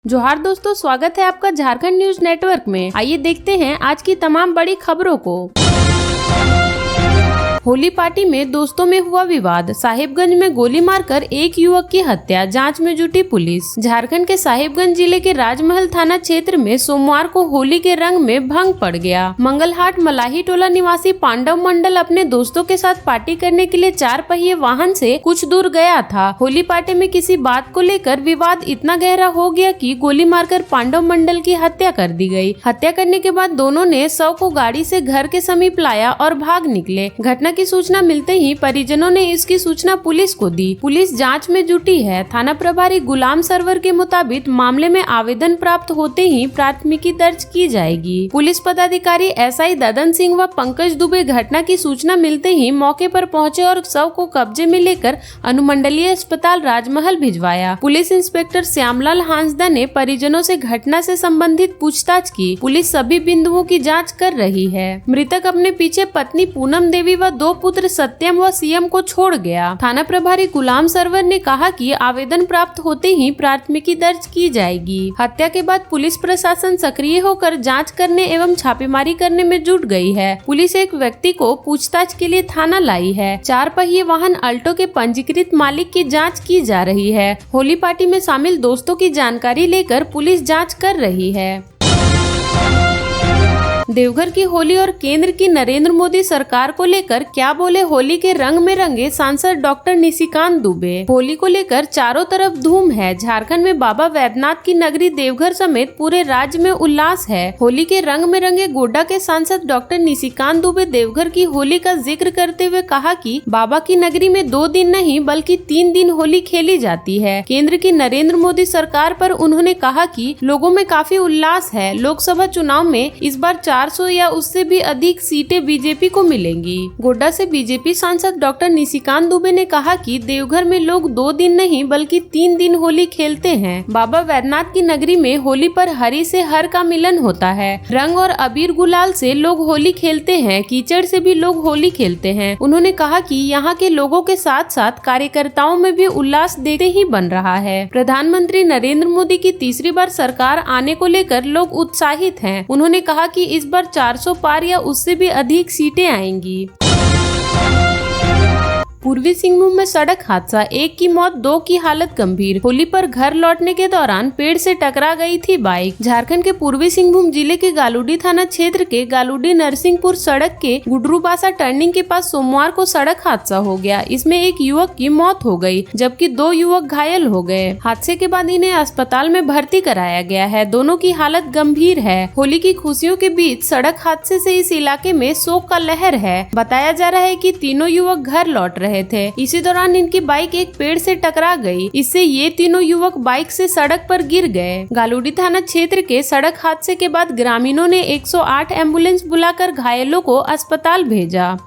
जोहार दोस्तों, स्वागत है आपका झारखंड न्यूज नेटवर्क में। आइए देखते हैं आज की तमाम बड़ी खबरों को। होली पार्टी में दोस्तों में हुआ विवाद, साहिबगंज में गोली मारकर एक युवक की हत्या, जांच में जुटी पुलिस। झारखंड के साहिबगंज जिले के राजमहल थाना क्षेत्र में सोमवार को होली के रंग में भंग पड़ गया। मंगलहाट मलाही टोला निवासी पांडव मंडल अपने दोस्तों के साथ पार्टी करने के लिए 4 पहिए वाहन से कुछ दूर गया था। होली पार्टी में किसी बात को लेकर विवाद इतना गहरा हो गया कि गोली मारकर पांडव मंडल की हत्या कर दी गई। हत्या करने के बाद दोनों ने शव को गाड़ी से घर के समीप लाया और भाग निकले। घटना की सूचना मिलते ही परिजनों ने इसकी सूचना पुलिस को दी। पुलिस जांच में जुटी है। थाना प्रभारी गुलाम सरवर के मुताबिक मामले में आवेदन प्राप्त होते ही प्राथमिकी दर्ज की जाएगी। पुलिस पदाधिकारी एसआई ददन सिंह व पंकज दुबे घटना की सूचना मिलते ही मौके पर पहुंचे और शव को कब्जे में लेकर अनुमंडलीय अस्पताल राजमहल भिजवाया। पुलिस इंस्पेक्टर श्यामलाल हांसदा ने परिजनों से घटना से संबंधित पूछताछ की। पुलिस सभी बिंदुओं की जाँच कर रही है। मृतक अपने पीछे पत्नी पूनम देवी व 2 पुत्र सत्यम व सीएम को छोड़ गया। थाना प्रभारी गुलाम सरवर ने कहा कि आवेदन प्राप्त होते ही प्राथमिकी दर्ज की जाएगी। हत्या के बाद पुलिस प्रशासन सक्रिय होकर जांच करने एवं छापेमारी करने में जुट गई है। पुलिस एक व्यक्ति को पूछताछ के लिए थाना लाई है। 4 पहिए वाहन अल्टो के पंजीकृत मालिक की जाँच की जा रही है। होली पार्टी में शामिल दोस्तों की जानकारी लेकर पुलिस जाँच कर रही है। देवघर की होली और केंद्र की नरेंद्र मोदी सरकार को लेकर क्या बोले होली के रंग में रंगे सांसद डॉक्टर निशिकांत दुबे। होली को लेकर चारों तरफ धूम है। झारखंड में बाबा वैद्यनाथ की नगरी देवघर समेत पूरे राज्य में उल्लास है। होली के रंग में रंगे गोड्डा के सांसद डॉक्टर निशिकांत दुबे देवघर की होली का जिक्र करते हुए कहा कि बाबा की नगरी में 2 दिन नहीं बल्कि 3 दिन होली खेली जाती है। केंद्र की नरेंद्र मोदी सरकार पर उन्होंने कहा कि लोगों में काफी उल्लास है। लोकसभा चुनाव में इस बार 400 या उससे भी अधिक सीटें बीजेपी को मिलेंगी। गोड्डा से बीजेपी सांसद डॉक्टर निशिकांत दुबे ने कहा कि देवघर में लोग 2 दिन नहीं बल्कि 3 दिन होली खेलते हैं। बाबा वैद्यनाथ की नगरी में होली पर हरि से हर का मिलन होता है। रंग और अबीर गुलाल से लोग होली खेलते हैं, कीचड़ से भी लोग होली खेलते हैं। उन्होंने कहा कि यहाँ के लोगों के साथ साथ कार्यकर्ताओं में भी उल्लास देखते ही बन रहा है। प्रधानमंत्री नरेंद्र मोदी की तीसरी बार सरकार आने को लेकर लोग उत्साहित हैं। उन्होंने कहा कि इस बार 400 पार या उससे भी अधिक सीटें आएंगी। पूर्वी सिंहभूम में सड़क हादसा, 1 की मौत, 2 की हालत गंभीर। होली पर घर लौटने के दौरान पेड़ से टकरा गई थी बाइक। झारखंड के पूर्वी सिंहभूम जिले के गालूडी थाना क्षेत्र के गालूडी नरसिंहपुर सड़क के गुडरूबासा टर्निंग के पास सोमवार को सड़क हादसा हो गया। इसमें एक युवक की मौत हो गई जबकि 2 युवक घायल हो गए। हादसे के बाद इन्हें अस्पताल में भर्ती कराया गया है। दोनों की हालत गंभीर है। होली की खुशियों के बीच सड़क हादसे से इस इलाके में शोक का लहर है। बताया जा रहा है कि तीनों युवक घर लौट रहे थे। इसी दौरान इनकी बाइक एक पेड़ से टकरा गई। इससे ये तीनों युवक बाइक से सड़क पर गिर गए। गालूडी थाना क्षेत्र के सड़क हादसे के बाद ग्रामीणों ने 108 एम्बुलेंस बुलाकर घायलों को अस्पताल भेजा।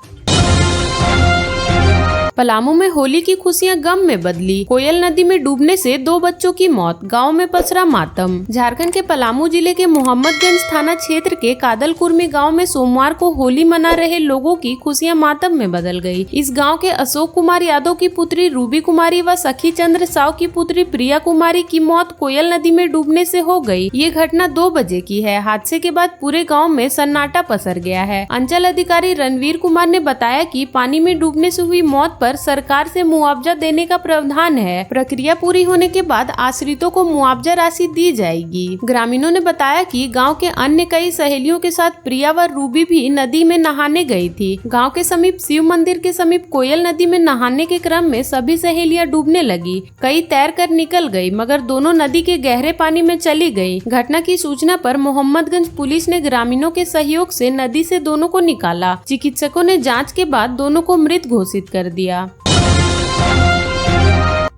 पलामू में होली की खुशियां गम में बदली, कोयल नदी में डूबने से 2 बच्चों की मौत, गांव में पसरा मातम। झारखंड के पलामू जिले के मोहम्मदगंज थाना क्षेत्र के कादलकुर्मी गांव में सोमवार को होली मना रहे लोगों की खुशियां मातम में बदल गई। इस गांव के अशोक कुमार यादव की पुत्री रूबी कुमारी व सखी चंद्र साव की पुत्री प्रिया कुमारी की मौत कोयल नदी में डूबने से हो गई। ये घटना 2 बजे की है। हादसे के बाद पूरे गाँव में सन्नाटा पसर गया है। अंचल अधिकारी रणवीर कुमार ने बताया कि पानी में डूबने से हुई मौत पर सरकार से मुआवजा देने का प्रावधान है। प्रक्रिया पूरी होने के बाद आश्रितों को मुआवजा राशि दी जाएगी। ग्रामीणों ने बताया कि गांव के अन्य कई सहेलियों के साथ प्रिया व रूबी भी नदी में नहाने गई थी। गांव के समीप शिव मंदिर के समीप कोयल नदी में नहाने के क्रम में सभी सहेलियां डूबने लगी। कई तैर कर निकल गई मगर दोनों नदी के गहरे पानी में चली गई। घटना की सूचना पर मोहम्मदगंज पुलिस ने ग्रामीणों के सहयोग से नदी से दोनों को निकाला। चिकित्सकों ने जाँच के बाद दोनों को मृत घोषित कर दिया।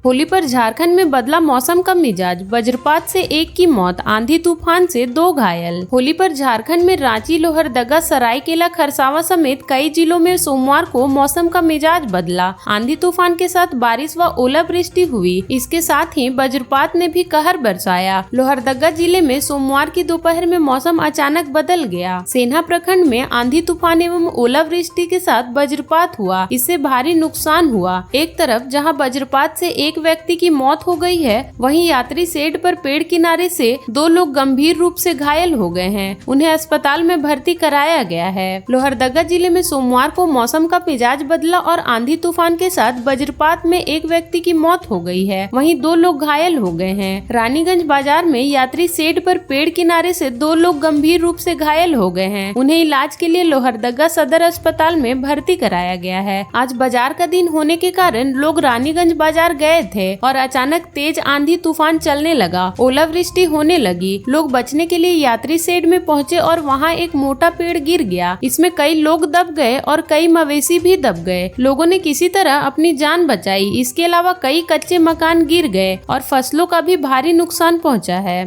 होली पर झारखंड में बदला मौसम का मिजाज, वज्रपात से 1 की मौत, आंधी तूफान से 2 घायल। होली पर झारखंड में रांची, लोहरदगा, सरायकेला, खरसावां समेत कई जिलों में सोमवार को मौसम का मिजाज बदला। आंधी तूफान के साथ बारिश व ओलावृष्टि हुई। इसके साथ ही वज्रपात ने भी कहर बरसाया। लोहरदगा जिले में सोमवार की दोपहर में मौसम अचानक बदल गया। सेन्हा प्रखंड में आंधी तूफान एवं ओलावृष्टि के साथ वज्रपात हुआ। इससे भारी नुकसान हुआ। एक तरफ जहाँ वज्रपात से 1 एक व्यक्ति की मौत हो गई है, वहीं यात्री शेड पर पेड़ किनारे से 2 लोग गंभीर रूप से घायल हो गए हैं। उन्हें अस्पताल में भर्ती कराया गया है। लोहरदगा जिले में सोमवार को मौसम का मिजाज बदला और आंधी तूफान के साथ वज्रपात में एक व्यक्ति की मौत हो गई है, वहीं 2 लोग घायल हो गए हैं। रानीगंज बाजार में यात्री शेड पर पेड़ किनारे से 2 लोग गंभीर रूप से घायल हो गए हैं। उन्हें इलाज के लिए लोहरदगा सदर अस्पताल में भर्ती कराया गया है। आज बाजार का दिन होने के कारण लोग रानीगंज बाजार गए थे और अचानक तेज आंधी तूफान चलने लगा, ओलावृष्टि होने लगी। लोग बचने के लिए यात्री शेड में पहुंचे और वहां एक मोटा पेड़ गिर गया। इसमें कई लोग दब गए और कई मवेशी भी दब गए। लोगों ने किसी तरह अपनी जान बचाई। इसके अलावा कई कच्चे मकान गिर गए और फसलों का भी भारी नुकसान पहुंचा है।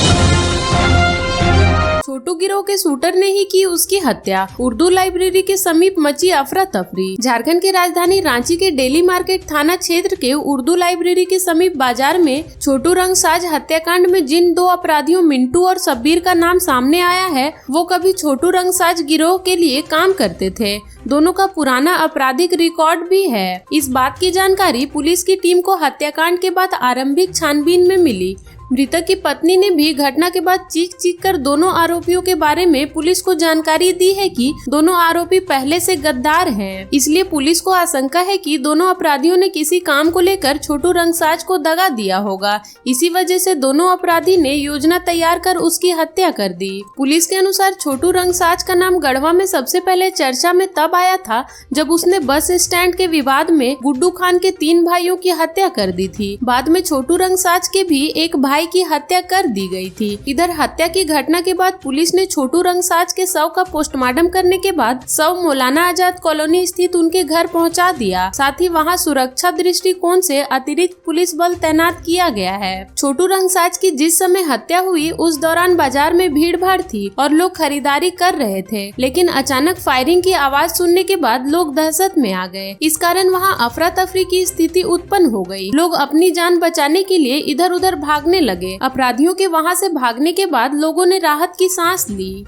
छोटू गिरोह के शूटर ने ही की उसकी हत्या, उर्दू लाइब्रेरी के समीप मची अफरा तफरी। झारखंड की राजधानी रांची के डेली मार्केट थाना क्षेत्र के उर्दू लाइब्रेरी के समीप बाजार में छोटू रंगसाज हत्याकांड में जिन 2 अपराधियों मिंटू और शब्बीर का नाम सामने आया है, वो कभी छोटू रंगसाज गिरोह के लिए काम करते थे। दोनों का पुराना आपराधिक रिकॉर्ड भी है। इस बात की जानकारी पुलिस की टीम को हत्याकांड के बाद आरंभिक छानबीन में मिली। मृतक की पत्नी ने भी घटना के बाद चीख कर दोनों आरोपियों के बारे में पुलिस को जानकारी दी है कि दोनों आरोपी पहले से गद्दार हैं। इसलिए पुलिस को आशंका है कि दोनों अपराधियों ने किसी काम को लेकर छोटू रंगसाज को दगा दिया होगा। इसी वजह से दोनों अपराधी ने योजना तैयार कर उसकी हत्या कर दी। पुलिस के अनुसार छोटू रंगसाज का नाम गढ़वा में सबसे पहले चर्चा में तब आया था जब उसने बस स्टैंड के विवाद में गुड्डू खान के 3 भाइयों की हत्या कर दी थी। बाद में छोटू रंगसाज के भी एक भाई की हत्या कर दी गई थी। इधर हत्या की घटना के बाद पुलिस ने छोटू रंगसाज के शव का पोस्टमार्टम करने के बाद शव मौलाना आजाद कॉलोनी स्थित उनके घर पहुंचा दिया। साथ ही वहां सुरक्षा दृष्टिकोण से अतिरिक्त पुलिस बल तैनात किया गया है। छोटू रंगसाज की जिस समय हत्या हुई उस दौरान बाजार में भीड़ भाड़ थी और लोग खरीदारी कर रहे थे, लेकिन अचानक फायरिंग की आवाज सुनने के बाद लोग दहशत में आ गए। इस कारण वहां अफरा तफरी की स्थिति उत्पन्न हो गई। लोग अपनी जान बचाने के लिए इधर उधर भागने लगे। अपराधियों के वहां से भागने के बाद लोगों ने राहत की सांस ली।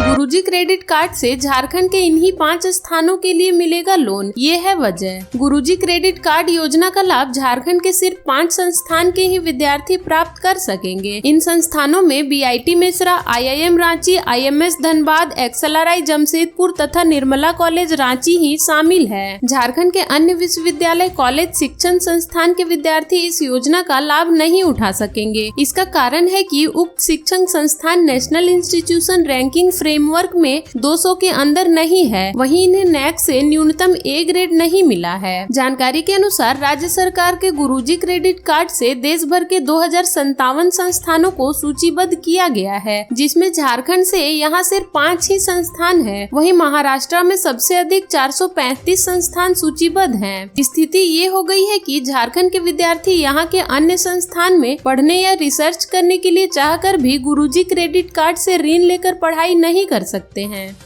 गुरुजी क्रेडिट कार्ड से झारखंड के इन्हीं 5 स्थानों के लिए मिलेगा लोन, ये है वजह। गुरुजी क्रेडिट कार्ड योजना का लाभ झारखंड के सिर्फ 5 संस्थान के ही विद्यार्थी प्राप्त कर सकेंगे। इन संस्थानों में BIT Mesra, IIM Ranchi, IMS Dhanbad, XLRI Jamshedpur तथा निर्मला कॉलेज रांची ही शामिल है। झारखंड के अन्य विश्वविद्यालय, कॉलेज, शिक्षण संस्थान के विद्यार्थी इस योजना का लाभ नहीं उठा सकेंगे। इसका कारण है कि उक्त शिक्षण संस्थान नेशनल इंस्टीट्यूशन रैंकिंग फ्रेमवर्क में 200 के अंदर नहीं है, वहीं इन्हें नैक से न्यूनतम A ग्रेड नहीं मिला है। जानकारी के अनुसार राज्य सरकार के गुरुजी क्रेडिट कार्ड से देश भर के 2057 संस्थानों को सूचीबद्ध किया गया है, जिसमें झारखंड से यहाँ सिर्फ 5 ही संस्थान है। वहीं महाराष्ट्र में सबसे अधिक 435 संस्थान सूचीबद्ध हैं। स्थिति ये हो गई है कि झारखंड के विद्यार्थी यहाँ के अन्य संस्थान में पढ़ने या रिसर्च करने के लिए चाहकर भी गुरुजी क्रेडिट कार्ड से ऋण लेकर पढ़ाई नहीं कर सकते हैं।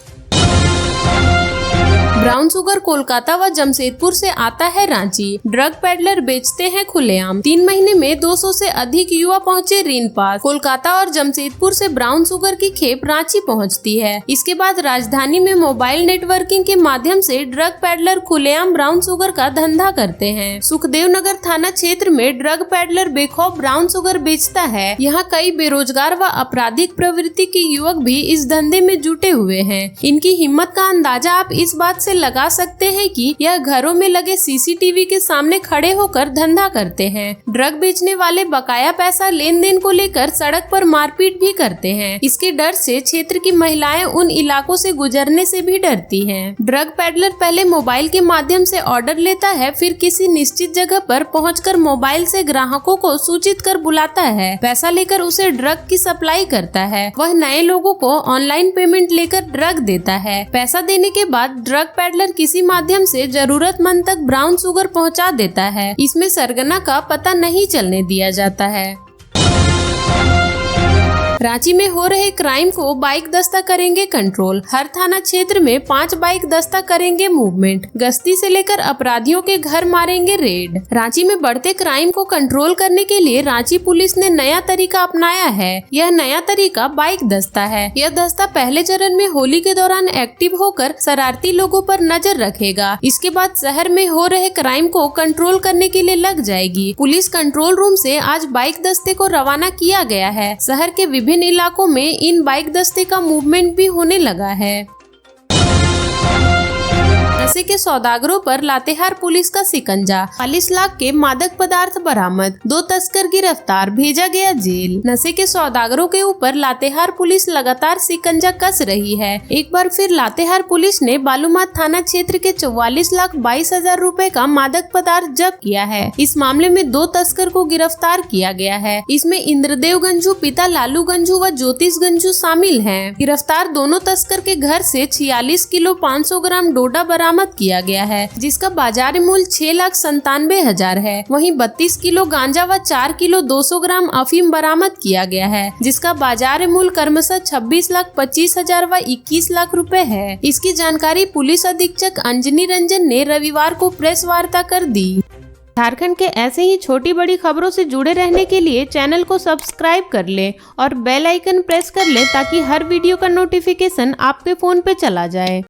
ब्राउन शुगर कोलकाता व जमशेदपुर से आता है रांची। ड्रग पेडलर बेचते हैं खुलेआम। 3 महीने में 200 से अधिक युवा पहुंचे ऋण पास। कोलकाता और जमशेदपुर से ब्राउन शुगर की खेप रांची पहुंचती है। इसके बाद राजधानी में मोबाइल नेटवर्किंग के माध्यम से ड्रग पेडलर खुलेआम ब्राउन शुगर का धंधा करते हैं। सुखदेव नगर थाना क्षेत्र में ड्रग पेडलर बेखौफ ब्राउन शुगर बेचता है। यहाँ कई बेरोजगार व आपराधिक प्रवृत्ति के युवक भी इस धंधे में जुटे हुए हैं। इनकी हिम्मत का अंदाजा आप इस बात से लगा सकते हैं कि यह घरों में लगे CCTV के सामने खड़े होकर धंधा करते हैं। ड्रग बेचने वाले बकाया पैसा लेन देन को लेकर सड़क पर मारपीट भी करते हैं। इसके डर से क्षेत्र की महिलाएं उन इलाकों से गुजरने से भी डरती हैं। ड्रग पेडलर पहले मोबाइल के माध्यम से ऑर्डर लेता है, फिर किसी निश्चित जगह पर पहुंचकर मोबाइल से ग्राहकों को सूचित कर बुलाता है। पैसा लेकर उसे ड्रग की सप्लाई करता है। वह नए लोगों को ऑनलाइन पेमेंट लेकर ड्रग देता है। पैसा देने के बाद ड्रग पेडलर किसी माध्यम से जरूरतमंद तक ब्राउन शुगर पहुंचा देता है। इसमें सरगना का पता नहीं चलने दिया जाता है। रांची में हो रहे क्राइम को बाइक दस्ता करेंगे कंट्रोल। हर थाना क्षेत्र में 5 बाइक दस्ता करेंगे मूवमेंट। गश्ती से लेकर अपराधियों के घर मारेंगे रेड। रांची में बढ़ते क्राइम को कंट्रोल करने के लिए रांची पुलिस ने नया तरीका अपनाया है। यह नया तरीका बाइक दस्ता है। यह दस्ता पहले चरण में होली के दौरान एक्टिव होकर शरारती लोगों पर नजर रखेगा। इसके बाद शहर में हो रहे क्राइम को कंट्रोल करने के लिए लग जाएगी। पुलिस कंट्रोल रूम से आज बाइक दस्ते को रवाना किया गया है। शहर के विभिन्न इलाकों में इन बाइक दस्ते का मूवमेंट भी होने लगा है। नशे के सौदागरों पर लातेहार पुलिस का शिकंजा। 40 लाख के मादक पदार्थ बरामद। 2 तस्कर गिरफ्तार, भेजा गया जेल। नशे के सौदागरों के ऊपर लातेहार पुलिस लगातार शिकंजा कस रही है। एक बार फिर लातेहार पुलिस ने बालूमाथ थाना क्षेत्र के 44,22,000 रुपए का मादक पदार्थ जब्त किया है। इस मामले में 2 तस्कर को गिरफ्तार किया गया है। इसमें इंद्रदेव गंजू पिता लालू गंजू व ज्योतिष गंजू शामिल हैं। गिरफ्तार दोनों तस्कर के घर से 46 किलो 500 ग्राम डोडा बरामद किया गया है, जिसका बाजार मूल्य 6,97,000 है। वहीं 32 किलो गांजा व 4 किलो 200 ग्राम अफीम बरामद किया गया है, जिसका बाजार मूल्य क्रमशः 26,25,000 व 21 लाख रुपए है। इसकी जानकारी पुलिस अधीक्षक अंजनी रंजन ने रविवार को प्रेस वार्ता कर दी। झारखंड के ऐसे ही छोटी बड़ी खबरों से जुड़े रहने के लिए चैनल को सब्सक्राइब कर ले और बेल आइकन प्रेस कर ले ताकि हर वीडियो का नोटिफिकेशन आपके फोन पे चला जाए।